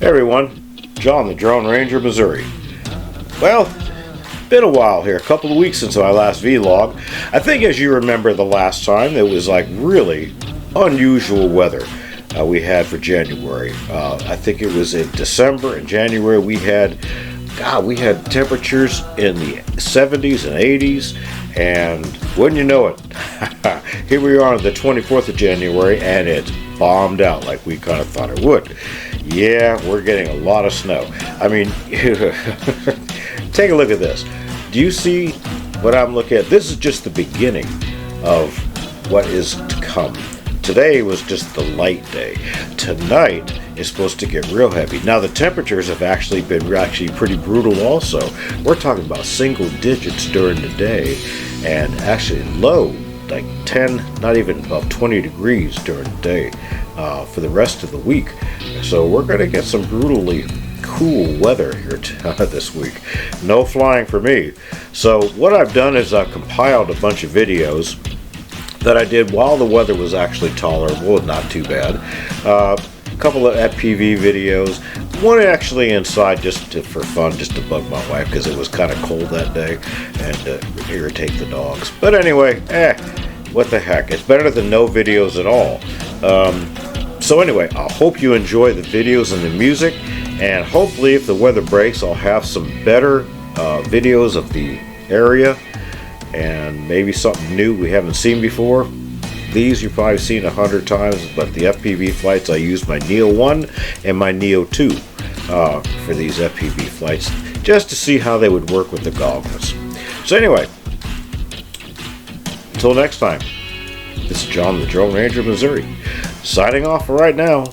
Hey everyone, John the Drone Ranger, Missouri. Well, been a while here, a couple of weeks since my last vlog. I think as you remember the last time, it was like really unusual weather we had for January. I think it was in December and January we had temperatures in the 70s and 80s, and wouldn't you know it, here we are on the 24th of January and it's bombed out like we kind of thought it would. Yeah, we're getting a lot of snow. I mean, take a look at this. Do you see what I'm looking at? This is just the beginning of what is to come. Today was just the light day. Tonight is supposed to get real heavy. Now the temperatures have actually been pretty brutal also. We're talking about single digits during the day and actually low, like 10, not even about 20 degrees during the day for the rest of the week. So we're going to get some brutally cool weather here this week. No flying for me. So what I've done is I've compiled a bunch of videos that I did while the weather was actually tolerable and not too bad. A couple of FPV videos, one actually inside for fun, just to bug my wife because it was kind of cold that day and irritate the dogs. But anyway, what the heck, it's better than no videos at all. So anyway, I hope you enjoy the videos and the music, and hopefully if the weather breaks I'll have some better videos of the area and maybe something new we haven't seen before. These you've probably seen 100 times, but the FPV Flights, I used my Neo 1 and my Neo 2 for these FPV Flights just to see how they would work with the goggles. So anyway, until next time, this is John the Drone Ranger, Missouri, signing off for right now.